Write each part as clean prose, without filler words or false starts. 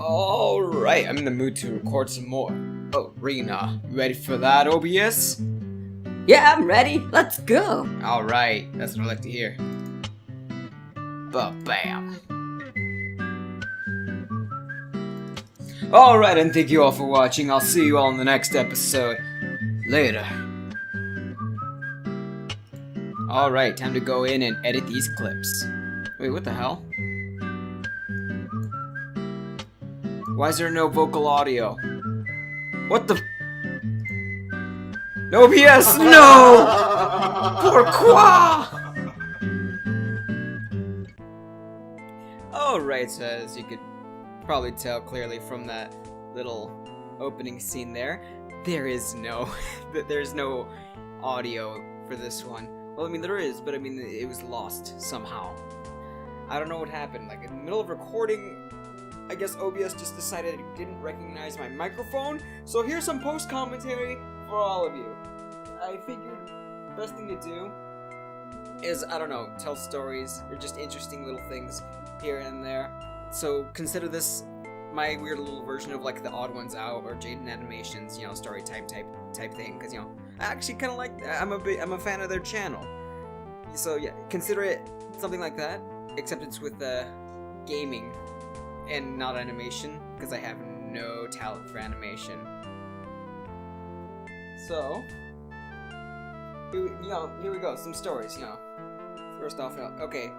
Alright, I'm in the mood to record some more. Oh, Rena, you ready for that, OBS? Yeah, I'm ready. Let's go. Alright, that's what I like to hear. Ba-bam. Alright, and thank you all for watching. I'll see you all in the next episode. Later. Alright, time to go in and edit these clips. Wait, what the hell? Why is there no vocal audio? What the No OBS! No! Pourquoi? Alright, so as you could probably tell clearly from that little opening scene there, there's no audio for this one. Well, I mean, there is, but I mean, it was lost somehow. I don't know what happened. Like, in the middle of recording, I guess OBS just decided it didn't recognize my microphone, so here's some post-commentary for all of you. I figured the best thing to do is, I don't know, tell stories, or just interesting little things here and there. So consider this my weird little version of like the Odd Ones Out or Jaden Animations, you know, story type thing, because, you know, I actually kind of like, I'm a fan of their channel. So yeah, consider it something like that, except it's with gaming and not animation, because I have no talent for animation. So, here we go, some stories, you know. First off, okay,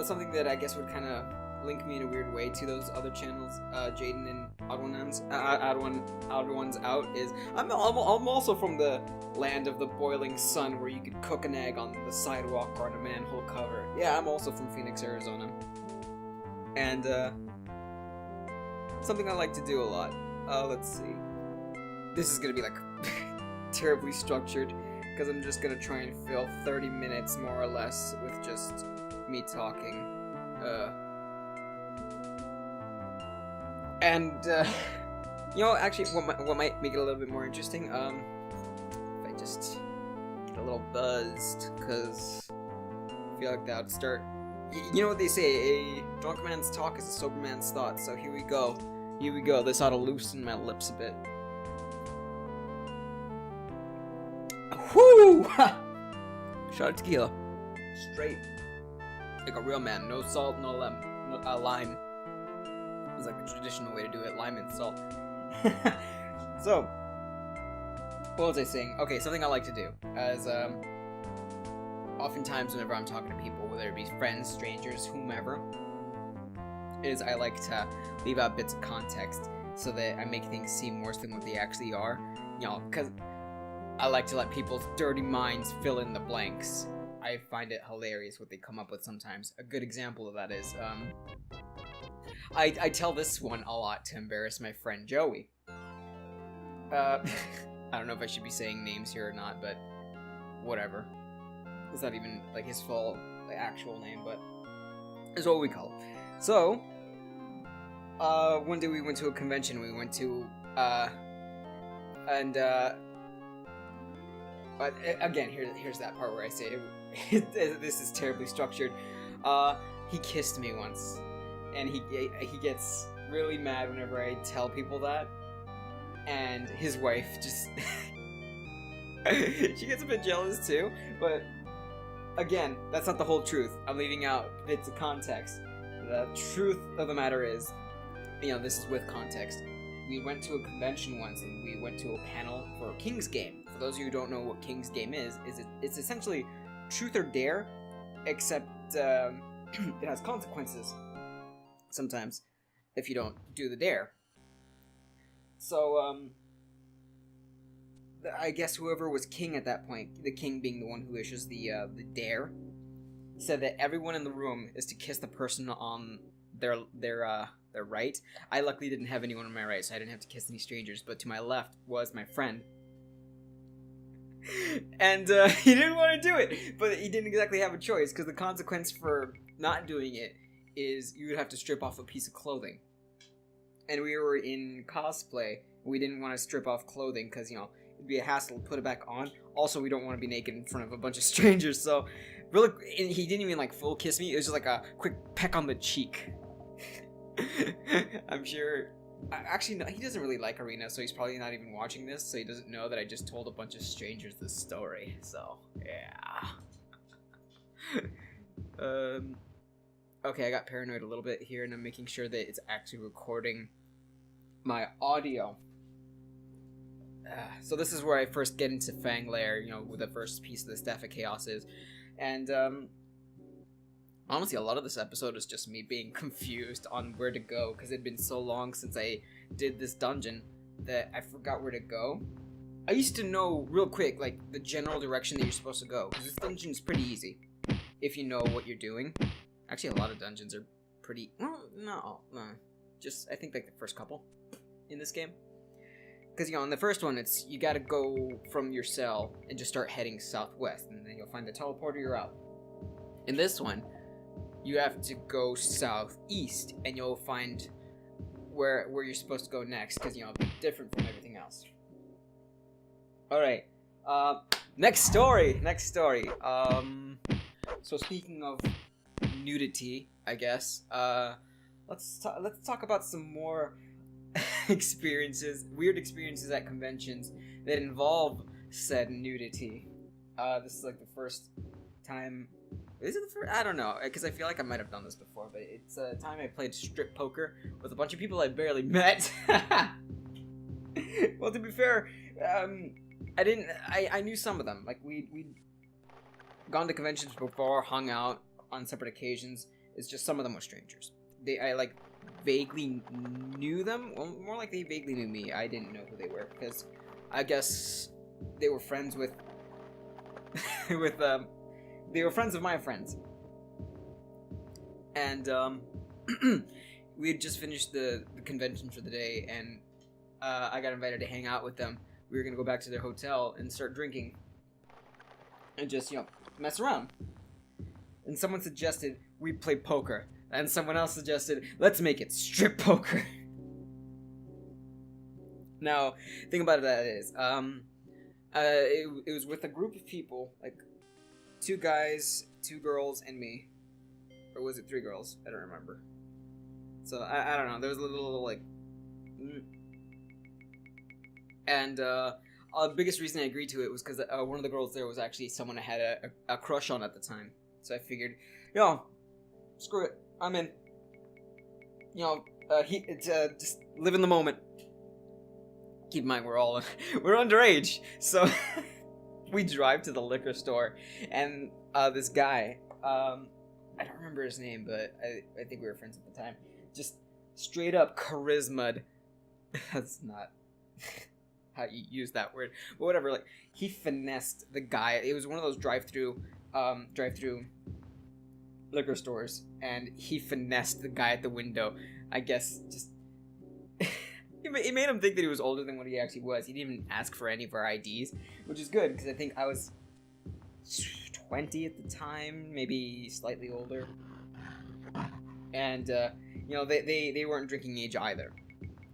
something that I guess would kind of link me in a weird way to those other channels, Jaden and Odd Ones Out, is I'm also from the land of the boiling sun, where you could cook an egg on the sidewalk or on a manhole cover. Yeah, I'm also from Phoenix, Arizona. And, something I like to do a lot. Let's see. This is gonna be, like, terribly structured, because I'm just gonna try and fill 30 minutes, more or less, with just me talking. You know, actually, what might make it a little bit more interesting, if I just get a little buzzed, because I feel like that would start. You know what they say, a drunk man's talk is a sober man's thought, so here we go. This ought to loosen my lips a bit. Whoo! Shot of tequila. Straight. Like a real man. No salt, no lime. It's like a traditional way to do it, lime and salt. So, what was I saying? Okay, something I like to do, as, oftentimes whenever I'm talking to people, whether it be friends, strangers, whomever, is I like to leave out bits of context so that I make things seem worse than what they actually are. You know, because I like to let people's dirty minds fill in the blanks. I find it hilarious what they come up with sometimes. A good example of that is, I tell this one a lot to embarrass my friend Joey. I don't know if I should be saying names here or not, but whatever. It's not even, like, his full actual name, but it's what we call it. So, one day we went to a convention, but again, here's that part where I say, this is terribly structured. He kissed me once, and he gets really mad whenever I tell people that, and his wife just, she gets a bit jealous too, but again, that's not the whole truth. I'm leaving out bits of context. The truth of the matter is, you know, this is with context. We went to a convention once, and we went to a panel for King's Game. For those of you who don't know what King's Game is it's essentially truth or dare, except it has consequences sometimes if you don't do the dare. So, I guess whoever was king at that point, the king being the one who issues the dare, said that everyone in the room is to kiss the person on their right. I luckily didn't have anyone on my right, so I didn't have to kiss any strangers, but to my left was my friend. And he didn't want to do it, but he didn't exactly have a choice, because the consequence for not doing it is you would have to strip off a piece of clothing. And we were in cosplay, we didn't want to strip off clothing, because, you know, it'd be a hassle to put it back on. Also, we don't want to be naked in front of a bunch of strangers, so really, he didn't even, like, full kiss me. It was just like a quick peck on the cheek. I'm sure. Actually, no, he doesn't really like Arena, so he's probably not even watching this, so he doesn't know that I just told a bunch of strangers this story. So, yeah. Okay, I got paranoid a little bit here, and I'm making sure that it's actually recording my audio. So this is where I first get into Fang Lair, with the first piece of the Staff of Chaos is. And, honestly, a lot of this episode is just me being confused on where to go, because it had been so long since I did this dungeon that I forgot where to go. I used to know real quick, like, the general direction that you're supposed to go, because this dungeon is pretty easy, if you know what you're doing. Actually, a lot of dungeons are pretty... Well, no. Just, I think, like, the first couple in this game. Because, in the first one, it's, you gotta go from your cell and just start heading southwest, and then you'll find the teleporter, you're out. In this one, you have to go southeast, and you'll find where you're supposed to go next, because, it'll be different from everything else. Alright, next story. So speaking of nudity, I guess, let's talk about some more weird experiences at conventions that involve said nudity. This is like the first time. Is it the first? I don't know, because I feel like I might have done this before, but it's a time I played strip poker with a bunch of people I barely met. Well, to be fair, I knew some of them. Like, we'd gone to conventions before, hung out on separate occasions. It's just some of them were strangers. I vaguely knew them. Well, more like they vaguely knew me. I didn't know who they were, because I guess they were friends with they were friends of my friends. And we had just finished the convention for the day, and I got invited to hang out with them. We were gonna go back to their hotel and start drinking and just mess around. And someone suggested we play poker. And someone else suggested, let's make it strip poker. Now, the thing about that is, it was with a group of people, like 2 guys, 2 girls, and me. Or was it 3 girls? I don't remember. So, I don't know. There was a little, like... And, the biggest reason I agreed to it was because one of the girls there was actually someone I had a crush on at the time. So I figured, screw it. I'm in. Just live in the moment. Keep in mind, we're underage, so we drive to the liquor store, and this guy, I don't remember his name, but I think we were friends at the time. Just straight up charisma'd. That's not how you use that word, but whatever. Like, he finessed the guy. It was one of those drive-through liquor stores, and he finessed the guy at the window. I guess just it made him think that he was older than what he actually was. He didn't even ask for any of our IDs, which is good, because I think I was 20 at the time, maybe slightly older, and they weren't drinking age either.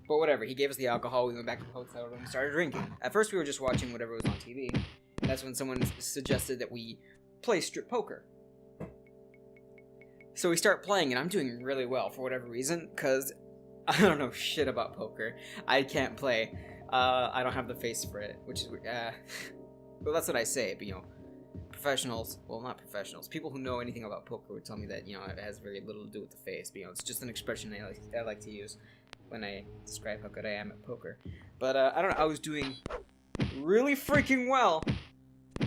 But whatever, he gave us the alcohol. We went back to the hotel room and started drinking. At first we were just watching whatever was on TV, and that's when someone suggested that we play strip poker. So we start playing, and I'm doing really well for whatever reason, because I don't know shit about poker. I can't play. I don't have the face for it, which is... well, that's what I say, but, professionals... Well, not professionals. People who know anything about poker would tell me that, it has very little to do with the face, but, it's just an expression I like to use when I describe how good I am at poker. But, I don't know, I was doing really freaking well,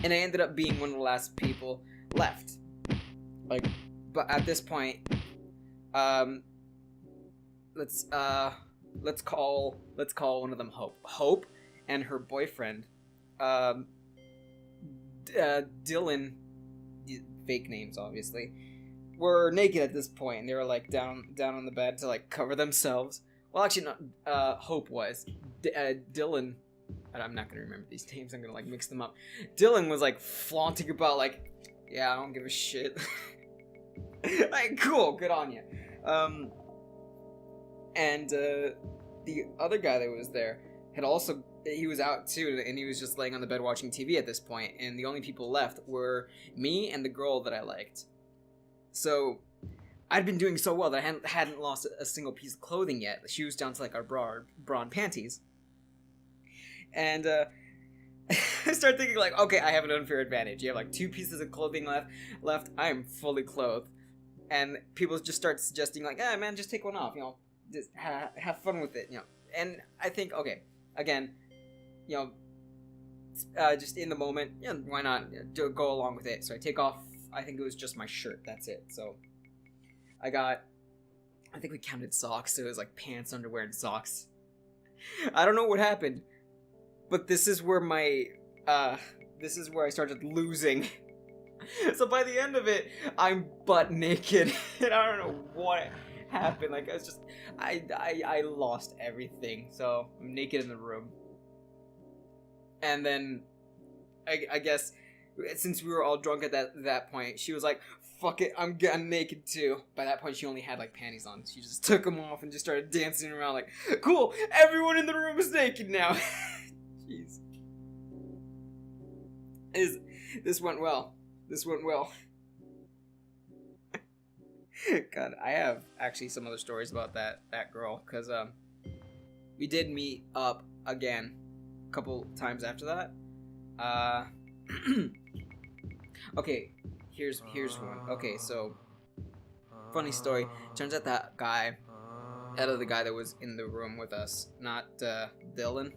and I ended up being one of the last people left. But at this point, let's call one of them Hope. Hope and her boyfriend, Dylan, fake names obviously, were naked at this point, and they were like down on the bed to like cover themselves. Well, actually, not. Hope was. Dylan. I'm not gonna remember these names. I'm gonna like mix them up. Dylan was like flaunting about like, yeah, I don't give a shit. Like, cool, good on you. And the other guy that was there he was out too, and he was just laying on the bed watching TV at this point, and the only people left were me and the girl that I liked. So I'd been doing so well that I hadn't lost a single piece of clothing yet. The shoes down to like our bra and panties. And I start thinking like, okay, I have an unfair advantage. You have like 2 pieces of clothing left. I am fully clothed. And people just start suggesting like, man, just take one off, just have fun with it, And I think, okay, again, just in the moment, why not go along with it? So I take off, I think it was just my shirt, that's it. So I think we counted socks, so it was like pants, underwear, and socks. I don't know what happened, but this is where I started losing. So by the end of it, I'm butt naked, and I don't know what happened. Like, I lost everything. So I'm naked in the room, and then I guess since we were all drunk at that point, she was like, "Fuck it, I'm naked too." By that point, she only had like panties on. She just took them off and just started dancing around like, "Cool, everyone in the room is naked now." Jeez, this went well. This went well. God, I have actually some other stories about that girl, because we did meet up again a couple times after that. Okay, here's one. Okay, so funny story. Turns out that guy, the guy that was in the room with us, not Dylan,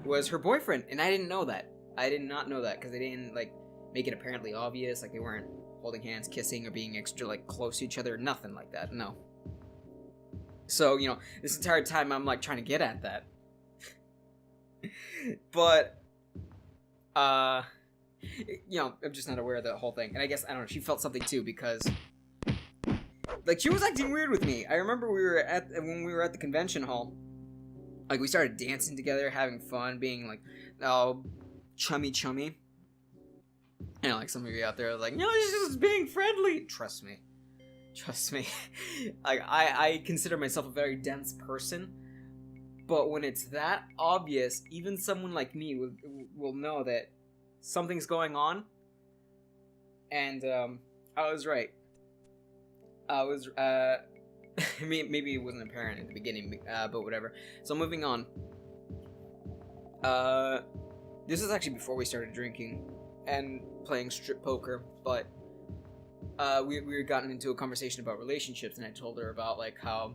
was her boyfriend, and I didn't know that. I did not know that because they didn't like make it apparently obvious. Like they weren't holding hands, kissing, or being extra like close to each other. Nothing like that. No. So this entire time I'm like trying to get at that, but I'm just not aware of the whole thing. And I guess I don't know. She felt something too because like she was acting weird with me. I remember when we were at the convention hall. Like we started dancing together, having fun, being like, chummy. Like some of you out there are like, she's just being friendly. Trust me. Like I consider myself a very dense person, but when it's that obvious, even someone like me will know that something's going on. And I was right. Maybe it wasn't apparent at the beginning, but whatever. So moving on. This is actually before we started drinking and playing strip poker, but we had gotten into a conversation about relationships, and I told her about like how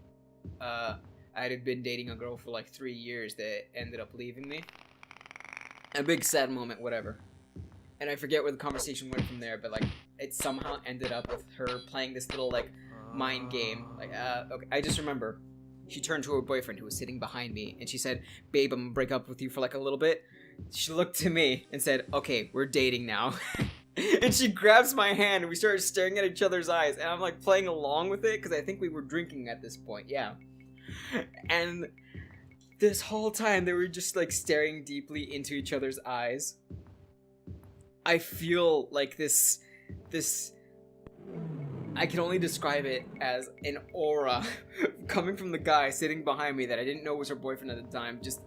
I had been dating a girl for like 3 years that ended up leaving me. A big sad moment, whatever. And I forget where the conversation went from there, but like it somehow ended up with her playing this little like mind game. Like okay, I just remember she turned to her boyfriend who was sitting behind me, and she said, "Babe, I'm gonna break up with you for like a little bit." She looked to me and said, "Okay, we're dating now." And she grabs my hand and we started staring at each other's eyes, and I'm like playing along with it because I think we were drinking at this point, yeah. And this whole time they were just like staring deeply into each other's eyes. I feel like this I can only describe it as an aura coming from the guy sitting behind me that I didn't know was her boyfriend at the time. Just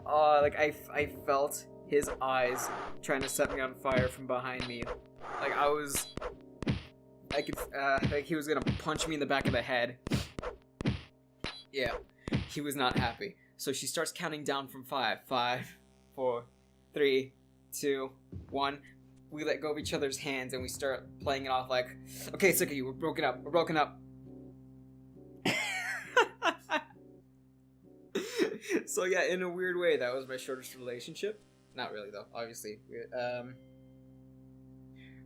like I felt his eyes trying to set me on fire from behind me. Like I could like he was gonna punch me in the back of the head. Yeah, he was not happy. So she starts counting down from 5. 5, 4, 3, 2, 1. We let go of each other's hands and we start playing it off like, okay, sick of you, we're broken up. So yeah, in a weird way, that was my shortest relationship. Not really though, obviously.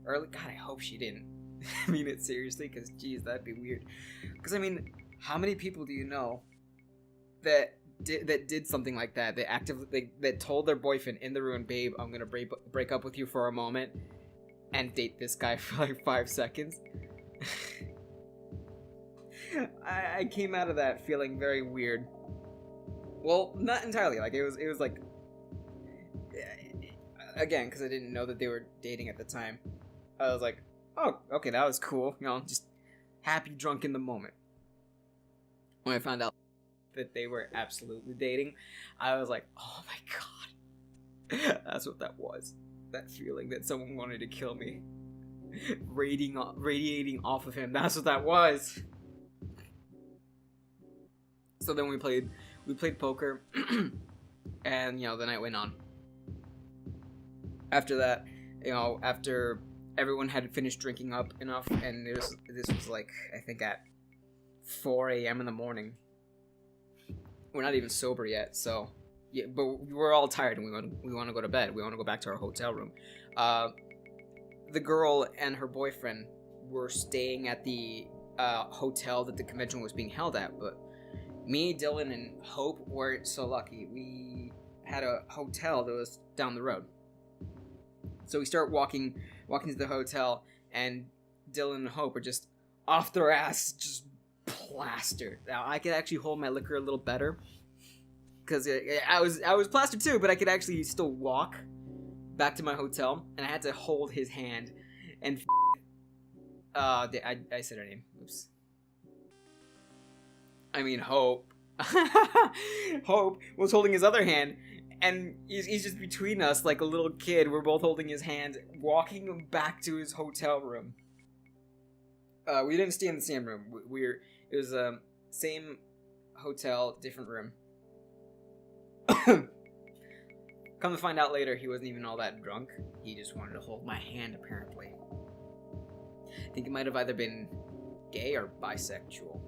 Or God, I hope she didn't mean it seriously, because geez, that'd be weird. Because I mean, how many people do you know that did something like that? They actively that told their boyfriend in the room, "Babe, I'm gonna break up with you for a moment and date this guy for like 5 seconds." I came out of that feeling very weird. Well, not entirely. Like it was like, again, because I didn't know that they were dating at the time. I was like, oh, okay, that was cool. Just happy, drunk in the moment. When I found out that they were absolutely dating, I was like, oh my god. That's what that was. That feeling that someone wanted to kill me. radiating off of him. That's what that was. So then we played poker, and the night went on. After that, after everyone had finished drinking up enough, and this was like, I think at 4 a.m. in the morning. We're not even sober yet, so yeah, but we're all tired and we want to go to bed. We want to go back to our hotel room. The girl and her boyfriend were staying at the hotel that the convention was being held at, but me, Dylan, and Hope weren't so lucky. We had a hotel that was down the road. So we start walking to the hotel, and Dylan and Hope are just off their ass, just plastered. Now I could actually hold my liquor a little better, because I was plastered too, but I could actually still walk back to my hotel, and I had to hold his hand, and I said her name. Oops. I mean Hope. Hope was holding his other hand, and he's just between us like a little kid. We're both holding his hand, walking him back to his hotel room. We didn't stay in the same room. It was same hotel, different room. Come to find out later, he wasn't even all that drunk. He just wanted to hold my hand, apparently. I think it might have either been gay or bisexual.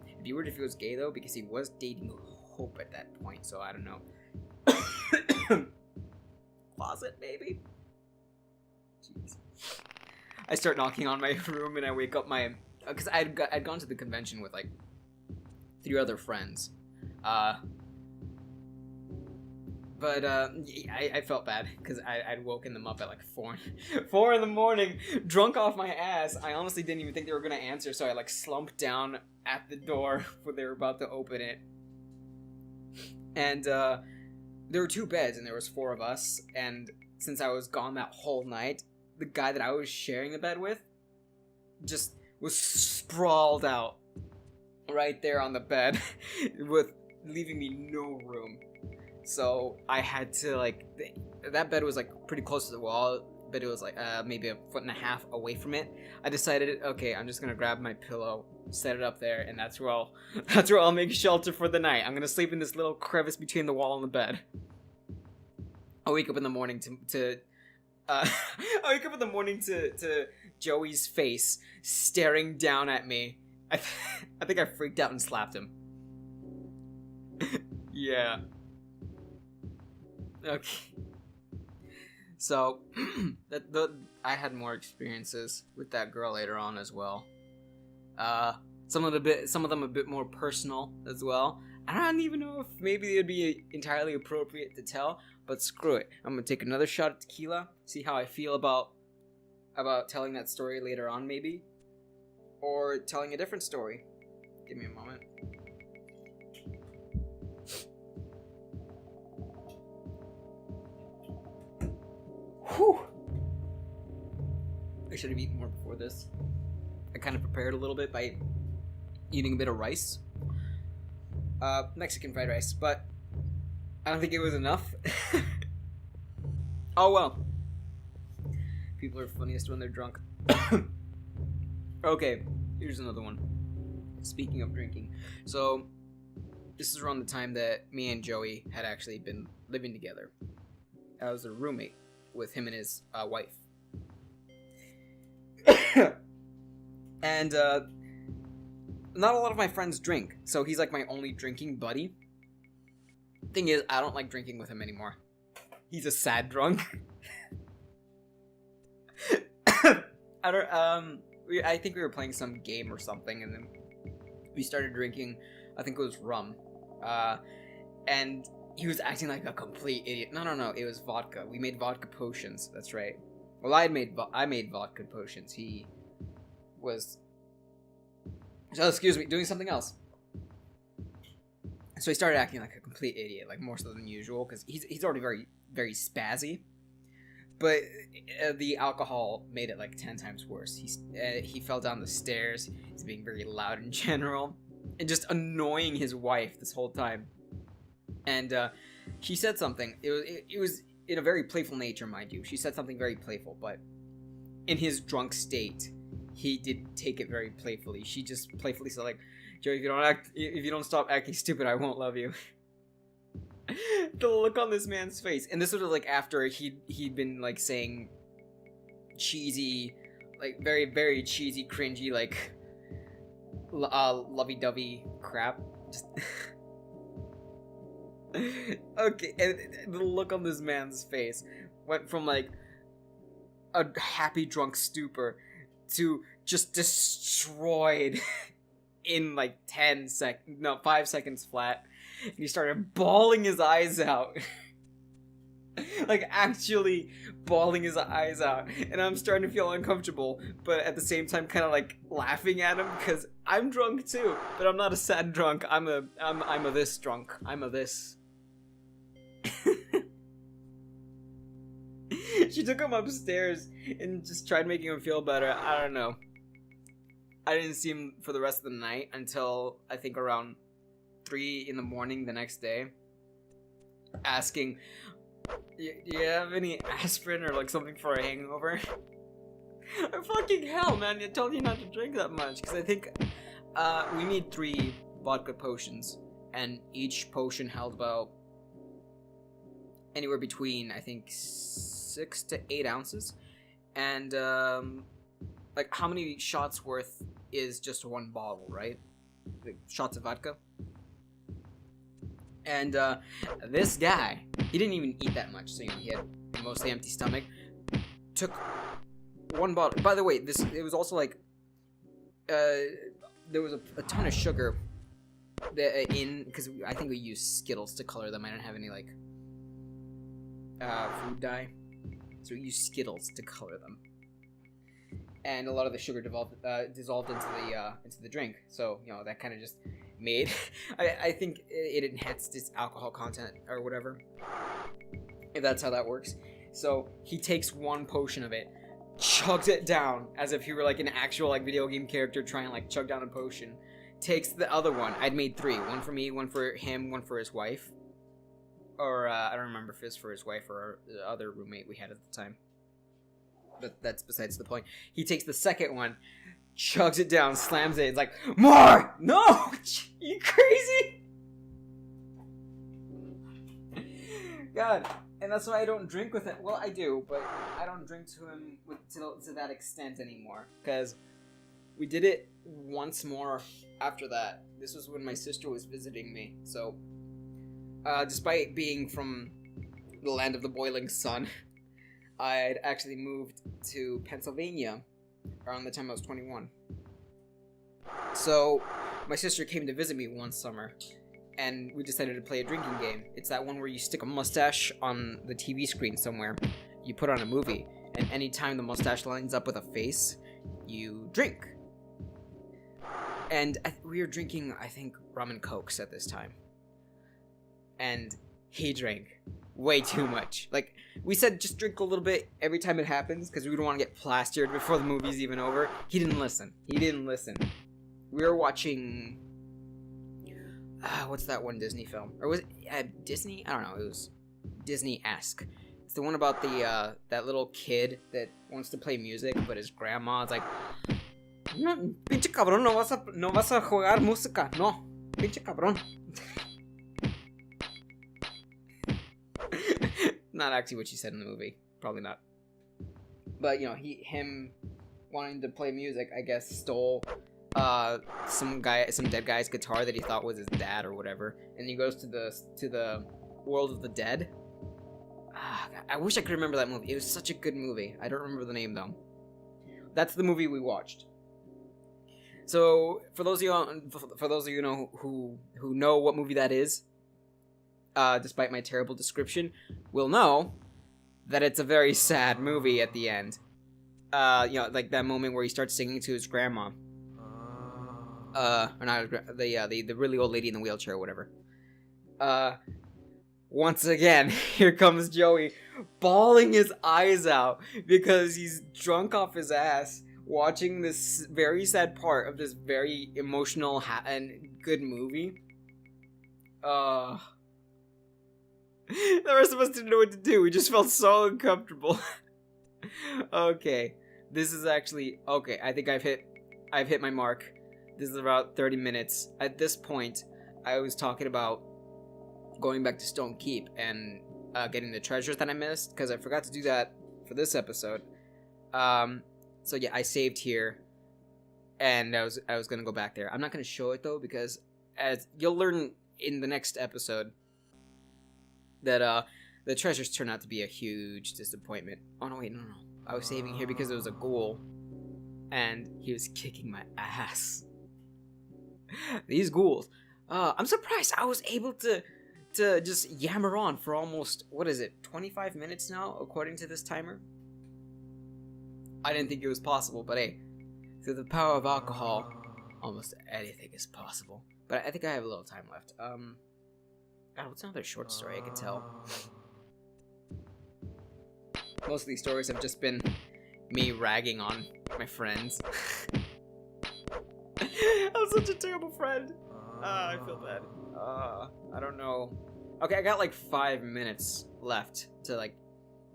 It'd be weird if he was gay, though, because he was dating Hope at that point, so I don't know. Closet, maybe? Jeez. I start knocking on my room, and I wake up my... Because I'd gone to the convention with, like, 3 other friends. But I felt bad, because I'd woken them up at, like, 4 in the morning, drunk off my ass. I honestly didn't even think they were going to answer, so I, like, slumped down at the door when they were about to open it. And, there were 2 beds, and there was 4 of us, and since I was gone that whole night, the guy that I was sharing the bed with just was sprawled out right there on the bed with leaving me no room. So I had to, like, that bed was like pretty close to the wall, but it was like maybe 1.5 feet away from it. I decided, okay, I'm just gonna grab my pillow, set it up there, and that's where I'll make shelter for the night. I'm gonna sleep in this little crevice between the wall and the bed. I wake up in the morning to Joey's face staring down at me. I think I freaked out and slapped him. Yeah. Okay. So, I had more experiences with that girl later on as well. Some of them a bit more personal as well. I don't even know if maybe it'd be entirely appropriate to tell, but screw it. I'm gonna take another shot at tequila, see how I feel about telling that story later on, maybe, or telling a different story. Give me a moment. Whew. I should have eaten more before this. I kind of prepared a little bit by eating a bit of rice. Mexican fried rice, but I don't think it was enough. Oh well. People are funniest when they're drunk. Okay, here's another one. Speaking of drinking. So, this is around the time that me and Joey had actually been living together. I was a roommate with him and his wife. And, not a lot of my friends drink, so he's like my only drinking buddy. Thing is, I don't like drinking with him anymore. He's a sad drunk. I think we were playing some game or something, and then we started drinking, I think it was rum. And he was acting like a complete idiot. No, it was vodka. We made vodka potions, that's right. Well, I made vodka potions. He was... Oh, excuse me, doing something else. So he started acting like a complete idiot, like more so than usual, because he's already very, very spazzy. But the alcohol made it like 10 times worse. He fell down the stairs. He's being very loud in general, and just annoying his wife this whole time. And she said something. It was in a very playful nature, mind you. She said something very playful, but in his drunk state, he did take it very playfully. She just playfully said, like, Joey, if you don't stop acting stupid, I won't love you. The look on this man's face, and this was like after he'd been like saying cheesy, like very very cheesy, cringy, like lovey-dovey crap. Just okay, and the look on this man's face went from like a happy drunk stupor to just destroyed in like 5 seconds flat. And he started bawling his eyes out. Like actually bawling his eyes out. And I'm starting to feel uncomfortable, but at the same time kind of like laughing at him because I'm drunk too, but I'm not a sad drunk. I'm a this drunk. I'm a this. She took him upstairs and just tried making him feel better. I don't know. I didn't see him for the rest of the night until I think around 3 in the morning the next day, asking, do you have any aspirin or like something for a hangover? Fucking hell, man, I told you not to drink that much, because I think we need 3 vodka potions, and each potion held about anywhere between, I think, 6 to 8 ounces, and like how many shots worth is just 1 bottle, right? The shots of vodka. And this guy, he didn't even eat that much, so you know, he had a mostly empty stomach. Took 1 bottle. By the way, it was also like there was a ton of sugar in, because I think we used Skittles to color them. I didn't have any like food dye, so we used Skittles to color them. And a lot of the sugar dissolved into the drink, so you know that kind of just made. I think it enhanced its alcohol content or whatever, if that's how that works. So he takes 1 potion of it, chugs it down as if he were like an actual like video game character trying to like chug down a potion. Takes the other one. I'd made 3. 1 for me, 1 for him, 1 for his wife. Or I don't remember if it was for his wife or the other roommate we had at the time. But that's besides the point. He takes the second one, chugs it down, slams it. It's like, more! No! You crazy? God. And that's why I don't drink with him. Well, I do, but I don't drink to him to that extent anymore. Because we did it once more after that. This was when my sister was visiting me. So, despite being from the land of the boiling sun, I'd actually moved to Pennsylvania around the time I was 21. So, my sister came to visit me one summer, and we decided to play a drinking game. It's that one where you stick a mustache on the TV screen somewhere, you put on a movie, and anytime the mustache lines up with a face, you drink. And we were drinking, I think, rum and cokes at this time. And he drank way too much. Like, we said just drink a little bit every time it happens, because we don't want to get plastered before the movie's even over. He didn't listen. We were watching... what's that one Disney film? Or was it Disney? I don't know. It was Disney-esque. It's the one about the that little kid that wants to play music, but his grandma's like, no, pinche cabrón, no vas a jugar música. No, pinche cabrón. Not actually what she said in the movie. Probably not. But, you know, him wanting to play music, I guess, stole some dead guy's guitar that he thought was his dad or whatever. And he goes to the world of the dead. I wish I could remember that movie. It was such a good movie. I don't remember the name, though. That's the movie we watched. So, for those of you know who know what movie that is, despite my terrible description, will know that it's a very sad movie at the end. You know, like that moment where he starts singing to his grandma. Or not the really old lady in the wheelchair or whatever. Once again, here comes Joey, bawling his eyes out because he's drunk off his ass, watching this very sad part of this very emotional and good movie. The rest of us didn't know what to do. We just felt so uncomfortable. Okay. This is actually okay. I think I've hit my mark. This is about 30 minutes. At this point, I was talking about going back to Stone Keep and getting the treasures that I missed, because I forgot to do that for this episode. So yeah, I saved here, and I was gonna go back there. I'm not gonna show it though, because as you'll learn in the next episode that the treasures turn out to be a huge disappointment. Oh no, wait, no. I was saving here because it was a ghoul, and he was kicking my ass. These ghouls. I'm surprised I was able to just yammer on for almost, 25 minutes now, according to this timer? I didn't think it was possible, but hey, through the power of alcohol, almost anything is possible. But I think I have a little time left. It's another short story, I can tell. Most of these stories have just been me ragging on my friends. I'm such a terrible friend. I feel bad. I don't know. Okay, I got like 5 minutes left to like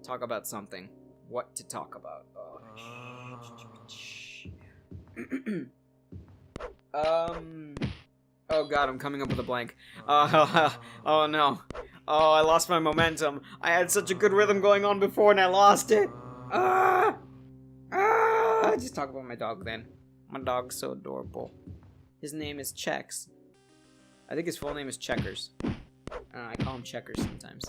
talk about something. What to talk about? Oh god, I'm coming up with a blank. Oh no. Oh, I lost my momentum. I had such a good rhythm going on before and I lost it. Just talk about my dog then. My dog's so adorable. His name is Chex. I think his full name is Checkers. I call him Checkers sometimes.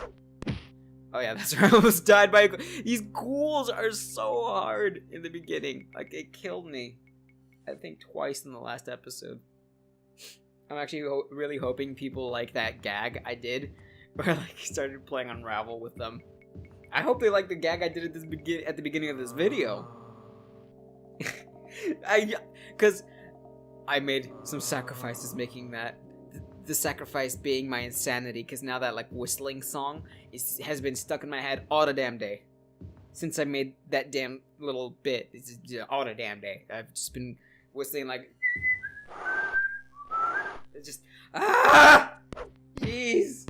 Oh yeah, that's right. I almost died by these ghouls are so hard in the beginning. Like, it killed me. I think twice in the last episode. I'm actually really hoping people like that gag I did, where I like started playing Unravel with them. I hope they like the gag I did at the beginning of this video. Because I made some sacrifices making that. The sacrifice being my insanity, because now that like whistling song has been stuck in my head all the damn day. Since I made that damn little bit, it's just, all the damn day. I've just been whistling like... It's just... Jeez!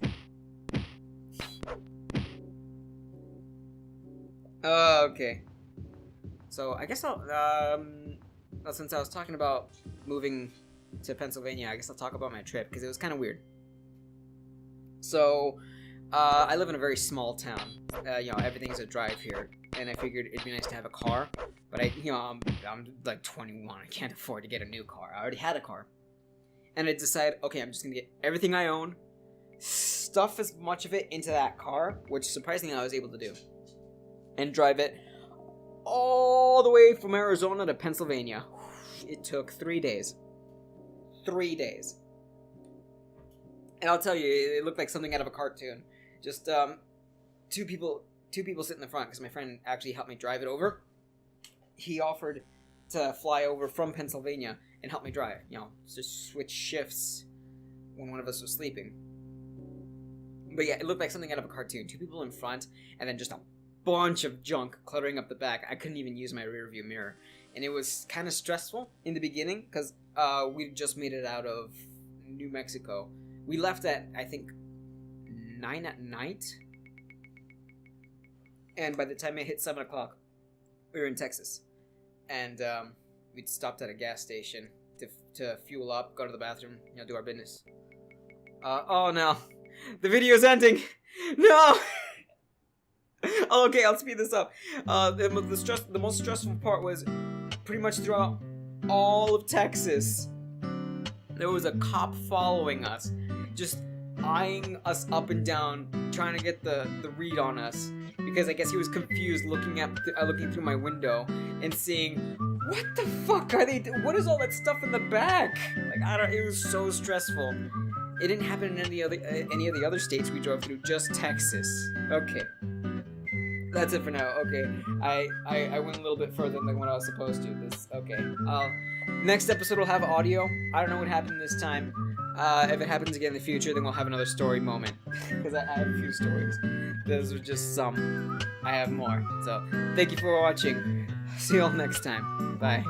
Okay. So, I guess I'll, since I was talking about moving to Pennsylvania, I guess I'll talk about my trip, because it was kind of weird. So, I live in a very small town. Everything's a drive here, and I figured it'd be nice to have a car, but I'm like 21, I can't afford to get a new car. I already had a car. And I decided, okay, I'm just gonna get everything I own, stuff as much of it into that car, which surprisingly I was able to do, and drive it all the way from Arizona to Pennsylvania. It took 3 days. 3 days. And I'll tell you, it looked like something out of a cartoon. Just two people sit in the front, because my friend actually helped me drive it over. He offered to fly over from Pennsylvania and help me drive. Just switch shifts when one of us was sleeping. But yeah, it looked like something out of a cartoon. 2 people in front, and then just a bunch of junk cluttering up the back. I couldn't even use my rear view mirror. And it was kind of stressful in the beginning, because we just made it out of New Mexico. We left at, I think, 9 at night. And by the time it hit 7 o'clock, we were in Texas. And we'd stopped at a gas station to fuel up, go to the bathroom, do our business. Oh no. The video's ending! No! Okay, I'll speed this up. The most stressful part was pretty much throughout all of Texas, there was a cop following us, just eyeing us up and down, trying to get the read on us, because I guess he was confused looking through my window and seeing, what the fuck are they what is all that stuff in the back? Like, it was so stressful. It didn't happen in any of the other states we drove through, just Texas. Okay. That's it for now. Okay, I went a little bit further than what I was supposed to. Next episode will have audio. I don't know what happened this time. If it happens again in the future, then we'll have another story moment. Because I have a few stories. Those are just some. I have more. So, thank you for watching. See you all next time. Bye.